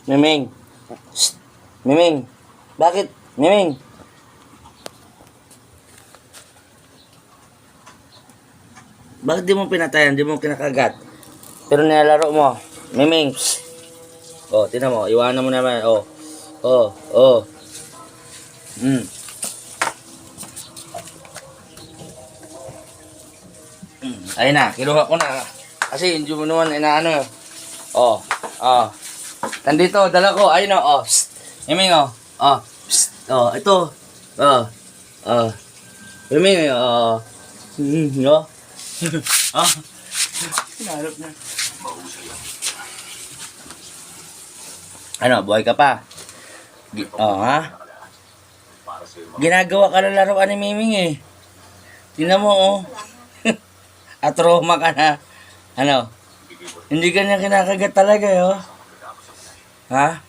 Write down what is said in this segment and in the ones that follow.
Miming. Shh. Miming. Bakit? Miming. Bakit di mo pinatayan? Di mo kinakagat? Pero nilalaro mo. Miming. Shh. Oh, tinan mo. Iwanan mo naman. Oh. Oh. Oh. Ayun na. Kinuha ko na. Kasi hindi mo naman inaano. Oh. Oh. Nandito. Dala ko. Ayun na. Oh. Shh. Miming oh. Oh. Shh. Oh. Ito. Oh. Oh. Miming oh. No. Oh. Hinarap na. Ano, buhay ka pa? Oh, ha? Ginagawa ka ng laruan ni Miming eh. Tingnan mo, oh. Atroma ka na. Ano? Hindi ka niya kinakagat talaga, eh, oh. Ha?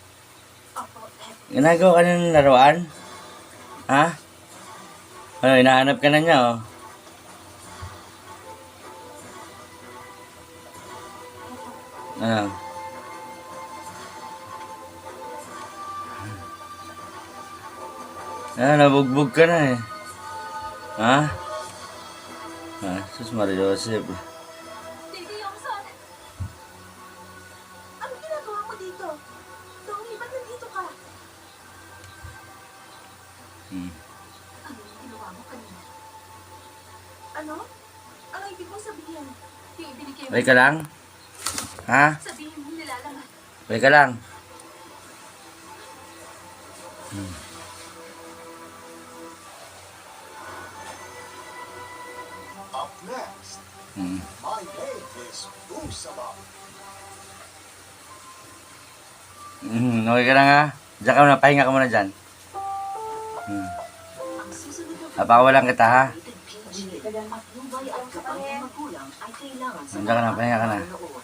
Ginagawa ka ng laruan? Ha? Ano, hinahanap ka na niya, oh. Ano? Nabugbog ka na eh. Ha? Sus Maria Joseph. Titi Yongson! Ano ginagawa mo dito? Tommy, ba't nandito ka? Ano yung ginawa mo kanina? Ano? Ano ibig mong sabihin? Yung ibinigay mo? Balik ka lang? Ha? Sabihin mo nilalaman. Balik ka lang? Up next, my name is Usama. Okay ka lang ha? Diyan ka muna, pahinga ka muna dyan. Ang susunod na Napakawalan kita ha? PG at lubay at kapal ng magulang ay kailangan sa Diyan ka na, pahinga ka na. noon.